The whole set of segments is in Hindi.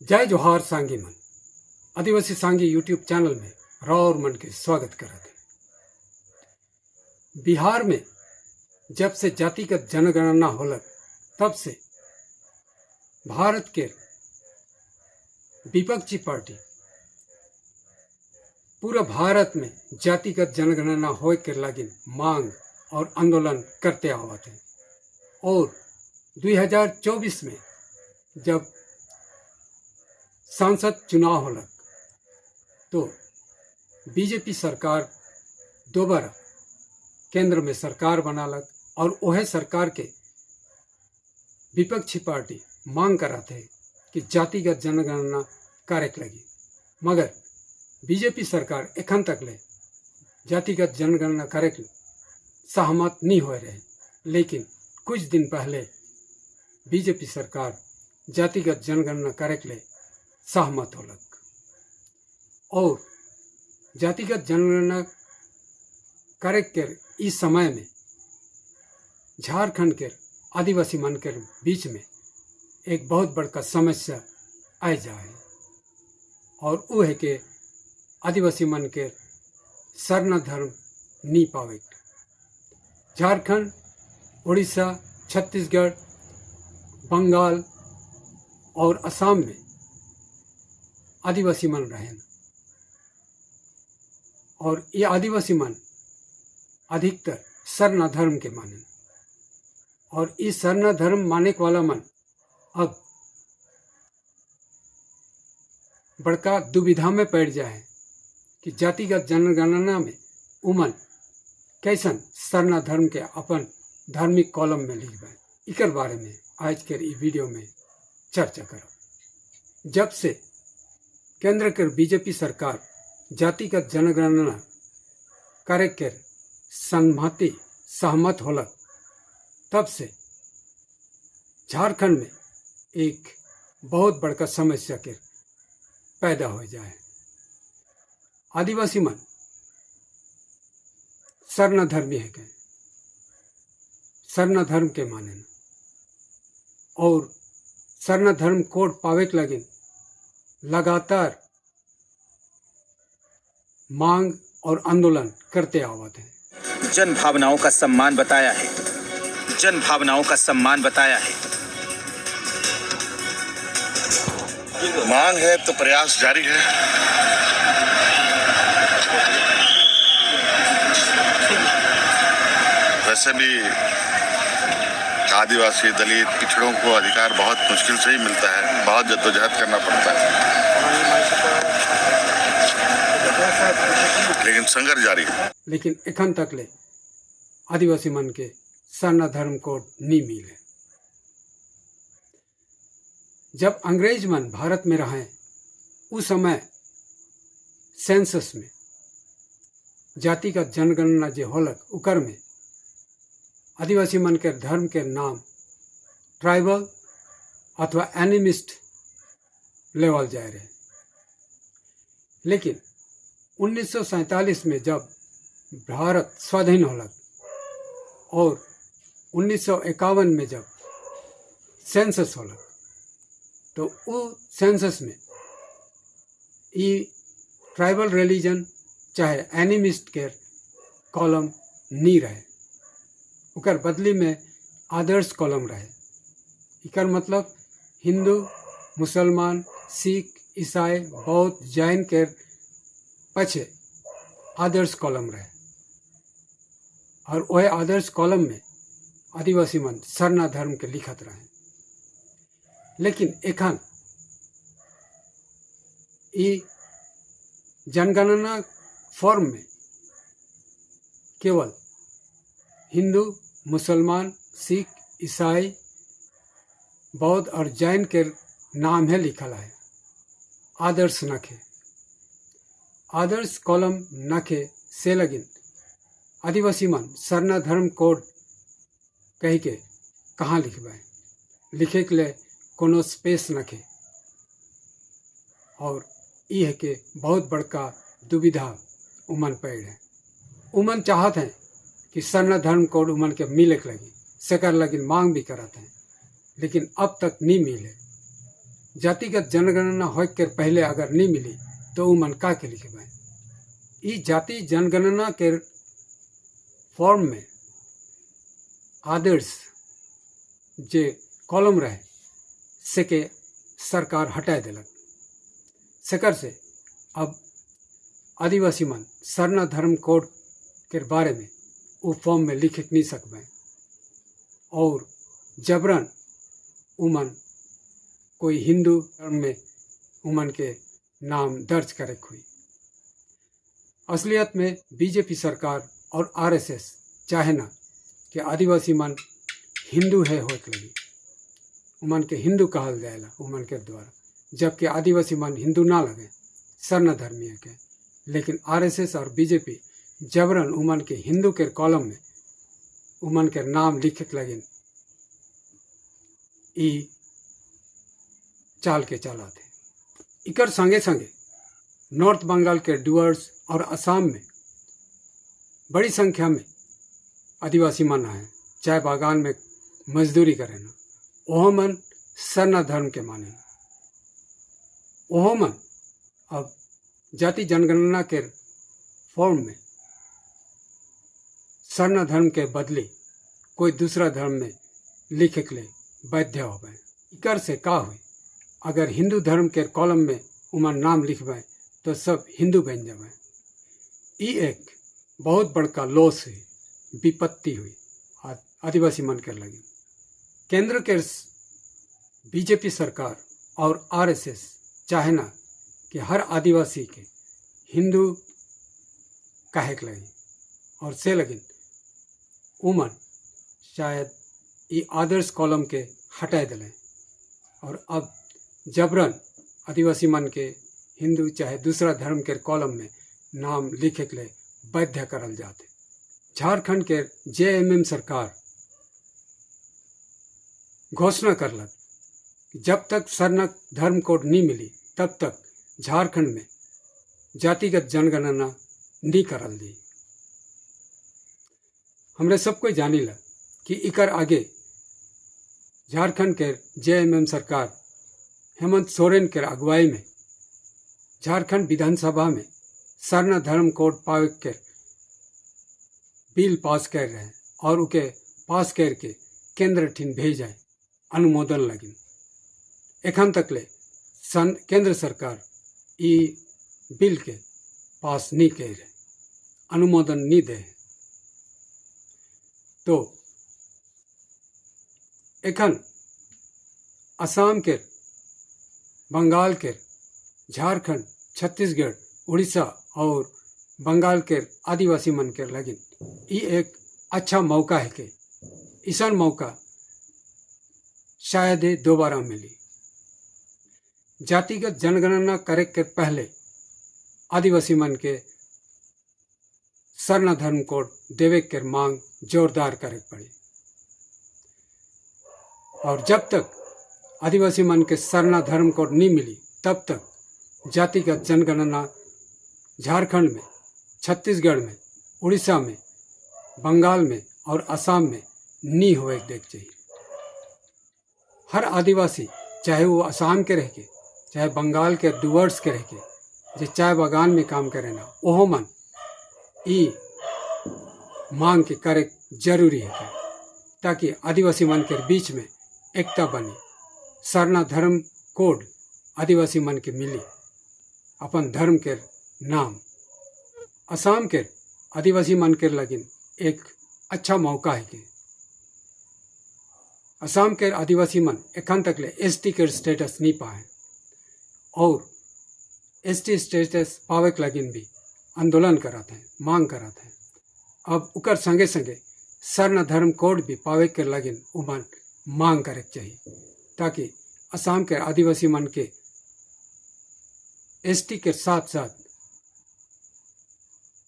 जय जोहार सांगी मन आदिवासी सांगी यूट्यूब चैनल में राव और मन के स्वागत करते हैं। बिहार में जब से जातिगत जनगणना होलक तब से भारत के विपक्षी पार्टी पूरा भारत में जातिगत जनगणना होए के लगी मांग और आंदोलन करते आवत हैं। और 2024 में जब सांसद चुनाव होलक तो बीजेपी सरकार दोबारा केंद्र में सरकार बनालक और वह सरकार के विपक्षी पार्टी मांग कराते हैं कि जातिगत जनगणना करे लगी, मगर बीजेपी सरकार एखन तक ले जातिगत जनगणना करे सहमत नहीं हो रहे। लेकिन कुछ दिन पहले बीजेपी सरकार जातिगत जनगणना करे ले सहमत होलक और जातिगत जनगणना करे के इस समय में झारखंड के आदिवासी मन के बीच में एक बहुत बड़का समस्या आ जाए और वो है कि आदिवासी मन के सरना धर्म नहीं पावे। झारखंड, उड़ीसा, छत्तीसगढ़, बंगाल और असम में आदिवासी मन रहे और ये आदिवासी मन अधिकतर सरना धर्म के माने और इस सरना धर्म माने वाला मन अब बड़का दुविधा में पड़ जाए कि जातिगत जनगणना में उमन कैसन सरना धर्म के अपन धार्मिक कॉलम में लिखवाए। इकर बारे में आज के इस वीडियो में चर्चा करो। जब से केंद्र के बीजेपी सरकार जातिगत जनगणना करे के सहमत होलक तब से झारखंड में एक बहुत बड़का समस्या के पैदा हो जाए। आदिवासी मन सरना धर्मी है, सरना धर्म के माने और सरना धर्म कोड पावे के लगे लगातार मांग और आंदोलन करते आवत हैं। जन भावनाओं का सम्मान बताया है, जन भावनाओं का सम्मान बताया है। मांग है तो प्रयास जारी है। वैसे भी आदिवासी, दलित, पिछड़ों को अधिकार बहुत मुश्किल से ही मिलता है, बहुत जद्दोजहद करना पड़ता है, लेकिन संघर्ष जारी है। लेकिन एखन तक ले आदिवासी मन के सरना धर्म कोड नहीं मिले। जब अंग्रेज मन भारत में रहे उस समय सेंसस में जातिगत जनगणना जो होलक उकर में आदिवासी मन के धर्म के नाम ट्राइबल अथवा एनिमिस्ट लेवल जाए रहे। लेकिन 1947 में जब भारत स्वाधीन होलक और 1951 में जब सेंसस होलक तो वो सेंसस में ये ट्राइबल रिलीजन चाहे एनिमिस्ट के कॉलम नहीं रहे, उकर बदली में आदर्श कॉलम रहे। इकर मतलब हिंदू, मुसलमान, सिख, ईसाई, बौद्ध, जैन के पछे आदर्श कॉलम रहे और वह आदर्श कॉलम में आदिवासी मन सरना धर्म के लिखत रहे। लेकिन एखन ये जनगणना फॉर्म में केवल हिंदू, मुसलमान, सिख, ईसाई, बौद्ध और जैन के नाम है लिखल है, आदर्श नखे। आदर्श कॉलम नखे से लगिन आदिवासी मन सरना धर्म कोड कही के कहाँ लिखवाए, लिखे के लिए कोनो स्पेस नखे और यह के बहुत बड़का दुविधा उमन पड़ है। उमन चाहत हैं कि सरना धर्म कोड उमन के मिले के लगी, सेकर लगिन मांग भी करत हैं, लेकिन अब तक नहीं मिले। जातिगत जनगणना होय के पहले अगर नहीं मिली तो उ मन का के लिखे भाई। ई जाति जनगणना के फॉर्म में आदर्श जे कॉलम रहे से के सरकार हटा दिलक। सेकर से अब आदिवासी मन सरना धर्म कोड के बारे में वो फॉर्म में लिख नहीं सकबे और जबरन उमन कोई हिंदू धर्म में उमन के नाम दर्ज करे हुई। असलियत में बीजेपी सरकार और आरएसएस चाहे ना कि आदिवासी मन हिंदू है होत लगी, उमन के हिंदू कहल जाएला उमन के द्वारा, जबकि आदिवासी मन हिंदू ना लगे सरना धर्मीय के। लेकिन आरएसएस और बीजेपी जबरन उमन के हिंदू के कॉलम में उमन के नाम लिखत लगिन। ई चाल के चला थे। इकर संगे संगे नॉर्थ बंगाल के डुअर्स और असम में बड़ी संख्या में आदिवासी मन है, चाय बागान में मजदूरी करे ना, ओह मन सरना धर्म के माने। ओह मन अब जाति जनगणना के फॉर्म में सरना धर्म के बदले कोई दूसरा धर्म में लिखे के लिए बाध्य हो गए। इकर से का हुई, अगर हिंदू धर्म के कॉलम में उमन नाम लिखबे तो सब हिंदू बन जाए। ई एक बहुत बड़का लॉस हुई, विपत्ति हुई आदिवासी मन के लगी। केंद्र के बीजेपी सरकार और आरएसएस चाहे ना कि हर आदिवासी के हिंदू काहे के लगी और से लगिन उमन शायद ये आदर्श कॉलम के हटाए दिले और अब जबरन आदिवासी मन के हिंदू चाहे दूसरा धर्म के कॉलम में नाम लिखे के लिए बाध्य करल जाते। झारखंड के जेएमएम सरकार घोषणा करलक कि जब तक सरना धर्म कोड नहीं मिली तब तक झारखंड में जातिगत जनगणना नहीं करल दी। हमरे सबको जानी ला कि इकर आगे झारखंड के जेएमएम सरकार हेमंत सोरेन के अगुवाई में झारखंड विधानसभा में सरना धर्म कोड पावे के बिल पास कर रहे हैं और उके पास करके केंद्र ठिन भेजाए अनुमोदन लगिन। एखन तक ले केंद्र सरकार ई बिल के पास नहीं कर रहे, अनुमोदन नहीं दे। तो एखन असम के, बंगाल के, झारखंड, छत्तीसगढ़, उड़ीसा और बंगाल के आदिवासी मन के लगिन ये एक अच्छा मौका है कि इसन मौका शायद ही दोबारा मिली। जातिगत जनगणना करे के पहले आदिवासी मन के सरना धर्म कोड देवे के मांग जोरदार करे पड़ी और जब तक आदिवासी मन के सरना धर्म कोड नहीं मिली तब तक जातिगत जनगणना झारखंड में, छत्तीसगढ़ में, उड़ीसा में, बंगाल में और असम में नहीं होए देख चाहिए। हर आदिवासी चाहे वो असम के रह के, चाहे बंगाल के डुअर्स के रह के, जो चाय बागान में काम करे ना, ओहो मन ई मांग के करे जरूरी है ताकि आदिवासी मन के बीच में एकता बनी। सरना धर्म कोड आदिवासी मन के मिली अपन धर्म के नाम। असम के आदिवासी मन के लगिन एक अच्छा मौका है कि असम के आदिवासी मन एखन तक ले एसटी के स्टेटस नहीं पाए और एसटी स्टेटस पावे के लगिन भी आंदोलन कराते हैं, मांग कराते हैं। अब उकर संगे संगे सरना धर्म कोड भी पावे के लगिन उमन मांग करे चाहिए ताकि असम के आदिवासी मन के एसटी के साथ साथ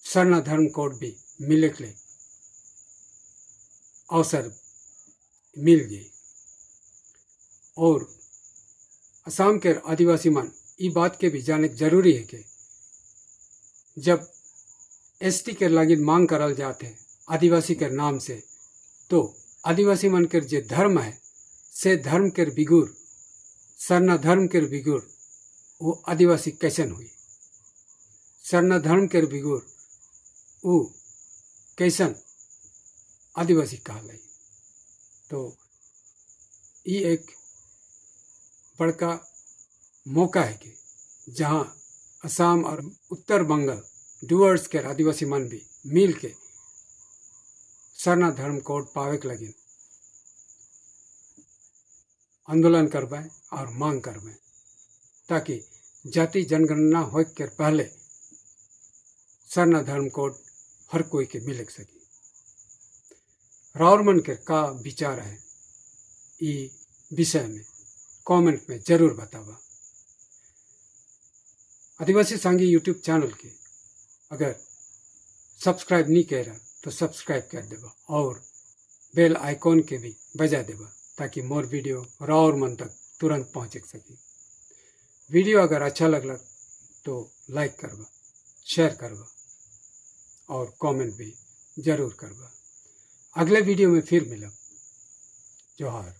सरना धर्म कोड भी मिले के लिए अवसर मिल गई। और असम के आदिवासी मन ये बात के भी जाने जरूरी है कि जब एसटी के लगिन मांग करल जाते हैं आदिवासी के नाम से, तो आदिवासी मन के जो धर्म है से धर्म के बिगुर सरना धर्म के बिगुर वो आदिवासी कैसन हुई, सरना धर्म के बिगुर वो कैसन आदिवासी कहलाई। तो ये एक बड़का मौका है कि जहाँ असम और उत्तर बंगाल डुअर्स के आदिवासी मन भी मिल के सरना धर्म कोड पावे के लगे आंदोलन करवाए और मांग करवाए, ताकि जाति जनगणना हो के पहले सरना धर्म कोड हर कोई के मिल सके। रावरमन के का विचार है ये विषय में कमेंट में जरूर बतावा। आदिवासी सांगी यूट्यूब चैनल के अगर सब्सक्राइब नहीं कर रहा तो सब्सक्राइब कर देवा और बेल आइकॉन के भी बजा देवा, ताकि मोर वीडियो रावरमन तक तुरंत पहुंच सके। वीडियो अगर अच्छा लगला तो लाइक करवा, शेयर करवा और कमेंट भी जरूर करवा। अगले वीडियो में फिर मिलब। जोहार।